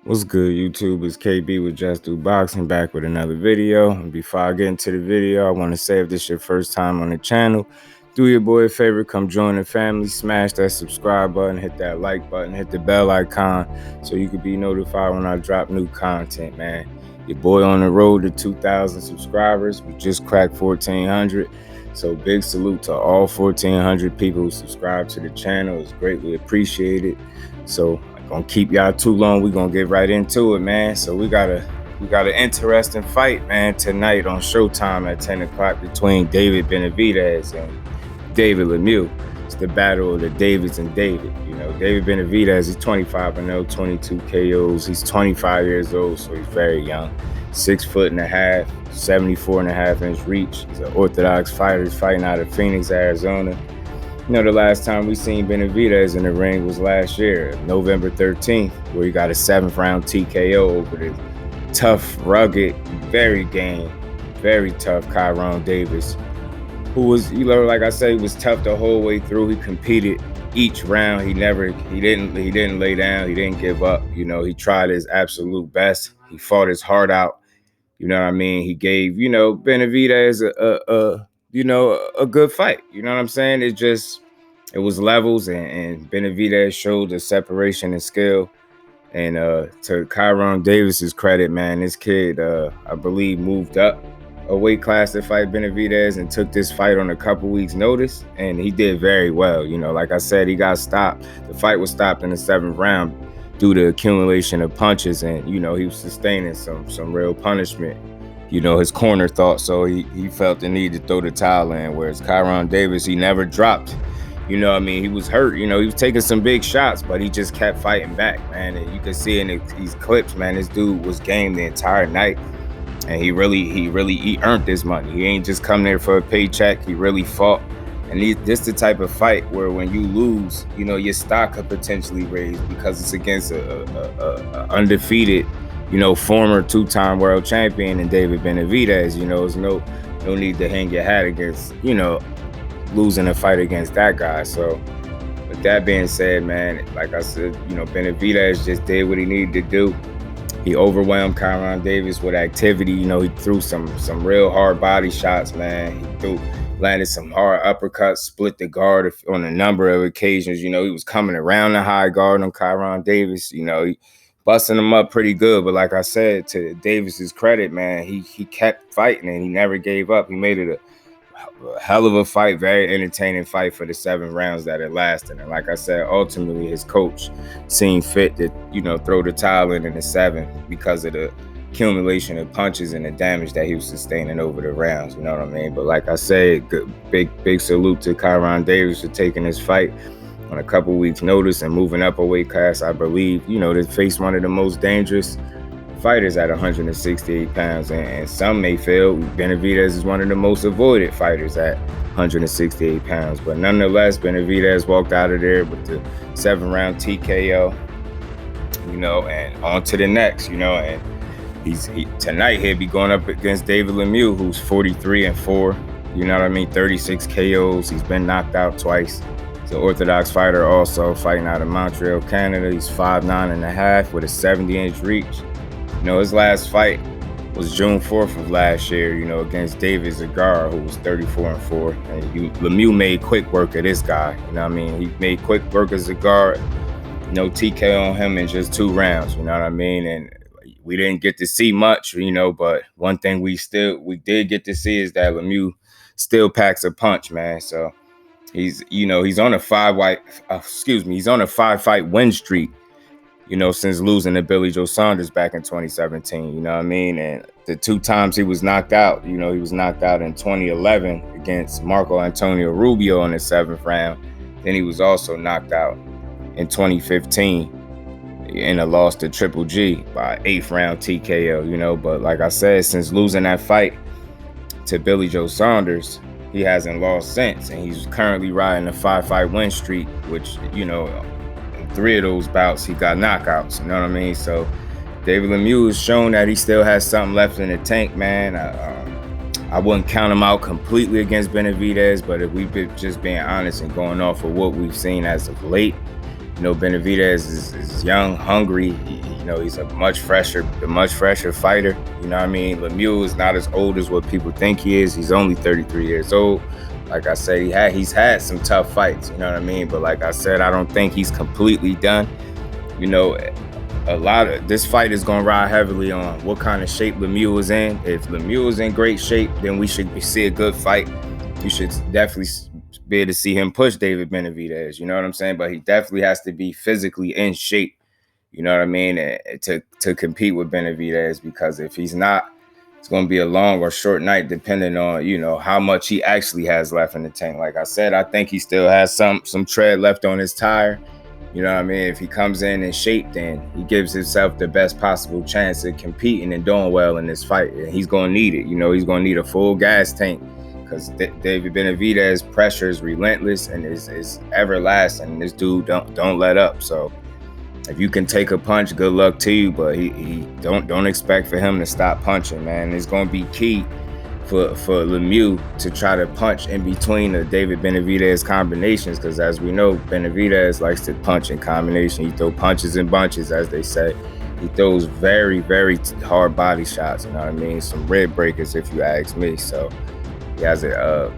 What's good, YouTube? It's KB with Just Do Boxing back with another video. And before I get into the video, I want to say if this is your first time on the channel, do your boy a favor, come join the family, smash that subscribe button, hit that like button, hit the bell icon so you can be notified when I drop new content, man. Your boy on the road to 2,000 subscribers. We just cracked 1,400. So big salute to all 1,400 people who subscribe to the channel. It's greatly appreciated. So gonna keep y'all too long. We're gonna get right into it, man. So we got an interesting fight, man, tonight on Showtime at 10 o'clock between David Benavidez and David Lemieux. It's the battle of the Davids and David. You know, David Benavidez, he's 25-0, 22 KOs. He's 25 years old, so he's very young. 6'1.5", 74.5-inch reach. He's an orthodox fighter. He's fighting out of Phoenix, Arizona. You know, the last time we seen Benavidez in the ring was last year, November 13th, where he got a 7th round TKO over the tough, rugged, very tough Kyron Davis, who was, you know, like I said, he was tough the whole way through. He competed each round. He didn't lay down. He didn't give up. You know, he tried his absolute best. He fought his heart out. You know what I mean? He gave, you know, Benavidez a good fight. You know what I'm saying? It was levels, and Benavidez showed the separation and skill. And to Kyron Davis's credit, man, this kid, I believe, moved up a weight class to fight Benavidez and took this fight on a couple weeks' notice, and he did very well. You know, like I said, he got stopped. The fight was stopped in the 7th round due to accumulation of punches, and you know, he was sustaining some real punishment. You know, his corner thought so. He felt the need to throw the towel in, whereas Kyron Davis, he never dropped. You know what I mean? He was hurt. You know, he was taking some big shots, but he just kept fighting back, man. And you can see in these clips, man, this dude was game the entire night. And he earned his money. He ain't just come there for a paycheck. He really fought. And this the type of fight where when you lose, you know, your stock could potentially raise because it's against a undefeated, you know, former 2-time world champion and David Benavidez. You know, there's no need to hang your hat against, you know, losing a fight against that guy. So with that being said, man, like I said, you know, Benavidez just did what he needed to do. He overwhelmed Kyron Davis with activity. You know, he threw some real hard body shots, man. He landed some hard uppercuts, split the guard on a number of occasions. You know, he was coming around the high guard on Kyron Davis. You know, he busting him up pretty good. But like I said, to Davis's credit, man, he kept fighting and he never gave up. He made it a hell of a fight, very entertaining fight for the 7 rounds that it lasted. And like I said, ultimately his coach seen fit to, you know, throw the towel in the 7th because of the accumulation of punches and the damage that he was sustaining over the rounds. You know what I mean? But like I said, big salute to Kyron Davis for taking this fight on a couple weeks' notice and moving up a weight class. I believe, you know, to face one of the most dangerous fighters at 168 pounds, and some may feel Benavidez is one of the most avoided fighters at 168 pounds. But nonetheless, Benavidez walked out of there with the 7th round TKO, you know, and on to the next, you know. And tonight he'll be going up against David Lemieux, who's 43-4, you know what I mean, 36 KOs. He's been knocked out twice. He's an orthodox fighter, also fighting out of Montreal, Canada. He's 5'9.5" with a 70-inch reach. You know, his last fight was June 4th of last year, you know, against David Zagara, who was 34-4. And Lemieux made quick work of this guy. You know what I mean? He made quick work of Zagara. No TKO on him in just 2 rounds. You know what I mean? And we didn't get to see much, you know, but one thing we did get to see is that Lemieux still packs a punch, man. So he's on a 5-fight win streak, you know, since losing to Billy Joe Saunders back in 2017, you know what I mean? And the 2 times he was knocked out, you know, he was knocked out in 2011 against Marco Antonio Rubio in the 7th round. Then he was also knocked out in 2015 in a loss to Triple G by 8th round TKO, you know. But like I said, since losing that fight to Billy Joe Saunders, he hasn't lost since. And he's currently riding a 5-fight win streak, which, you know, 3 of those bouts he got knockouts, you know what I mean? So David Lemieux has shown that he still has something left in the tank, man. I wouldn't count him out completely against Benavidez, but if we've been just being honest and going off of what we've seen as of late, Benavidez is young, hungry. He's a much fresher fighter. You know what I mean? Lemieux is not as old as what people think he is. He's only 33 years old. Like I said, he's had some tough fights. You know what I mean? But like I said, I don't think he's completely done. A lot of this fight is going to ride heavily on what kind of shape Lemieux is in. If Lemieux is in great shape, then we should see a good fight. You should definitely be able to see him push David Benavidez. You know what I'm saying? But he definitely has to be physically in shape. You know what I mean? To compete with Benavidez, because if he's not, it's going to be a long or short night depending on, how much he actually has left in the tank. Like I said, I think he still has some tread left on his tire. You know what I mean? If he comes in shape, then he gives himself the best possible chance of competing and doing well in this fight. And he's going to need it. He's going to need a full gas tank, because David Benavidez pressure is relentless and is everlasting. This dude don't let up. So if you can take a punch, good luck to you. But he don't expect for him to stop punching, man. It's going to be key for Lemieux to try to punch in between the David Benavidez combinations, because as we know, Benavidez likes to punch in combination. He throws punches in bunches, as they say. He throws very, very hard body shots. You know what I mean? Some rib breakers, if you ask me. So he has a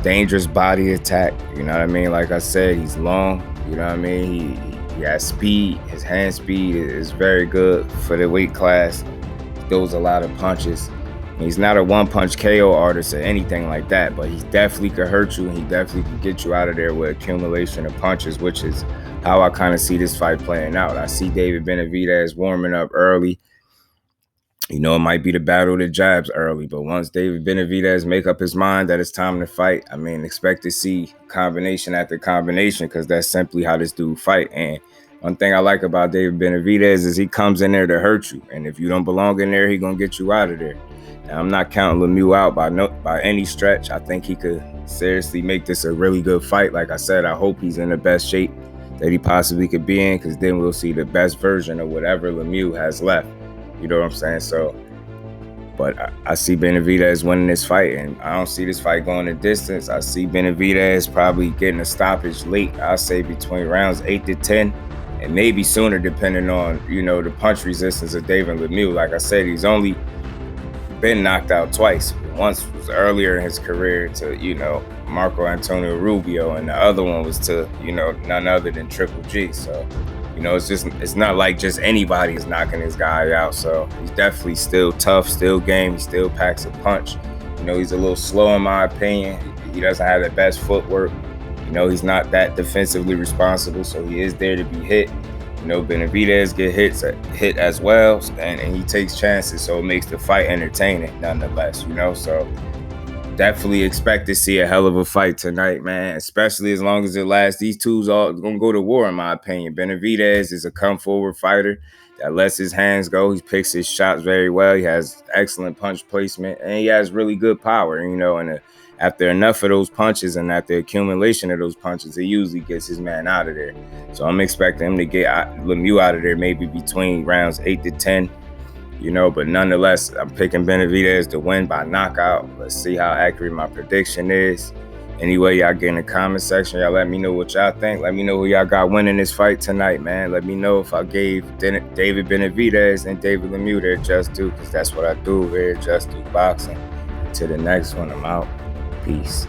dangerous body attack. You know what I mean? Like I said, he's long. You know what I mean? He has speed. His hand speed is very good for the weight class. He throws a lot of punches. He's not a one-punch KO artist or anything like that, but he definitely could hurt you, and he definitely can get you out of there with accumulation of punches, which is how I kind of see this fight playing out. I see David Benavidez warming up early. It might be the battle of the jabs early, but once David Benavidez make up his mind that it's time to fight, expect to see combination after combination, because that's simply how this dude fight. And one thing I like about David Benavidez is he comes in there to hurt you, and if you don't belong in there, he gonna get you out of there. Now, I'm not counting Lemieux out by any stretch. I think he could seriously make this a really good fight. Like I said, I hope he's in the best shape that he possibly could be in, because then we'll see the best version of whatever Lemieux has left. You know what I'm saying? So, but I see Benavidez winning this fight, and I don't see this fight going the distance. I see Benavidez probably getting a stoppage late. I'll say between rounds 8 to 10, and maybe sooner, depending on, the punch resistance of David Lemieux. Like I said, he's only been knocked out twice. Once was earlier in his career to, Marco Antonio Rubio, and the other one was to, none other than Triple G. So, it's not like just anybody is knocking this guy out. So he's definitely still tough, still game. He still packs a punch. He's a little slow in my opinion. He doesn't have the best footwork. He's not that defensively responsible, so he is there to be hit. Benavidez get hit as well, and he takes chances, so it makes the fight entertaining nonetheless. So definitely expect to see a hell of a fight tonight, man, especially as long as it lasts. These two's all going to go to war, in my opinion. Benavidez is a come-forward fighter that lets his hands go. He picks his shots very well. He has excellent punch placement, and he has really good power, and after enough of those punches and after accumulation of those punches, he usually gets his man out of there. So I'm expecting him to get Lemieux out of there maybe between rounds 8 to 10. But nonetheless, I'm picking Benavidez to win by knockout. Let's see how accurate my prediction is. Anyway, y'all get in the comment section. Y'all let me know what y'all think. Let me know who y'all got winning this fight tonight, man. Let me know if I gave David Benavidez and David Lemieux their just due, because that's what I do here, Just Do Boxing. To the next one, I'm out. Peace.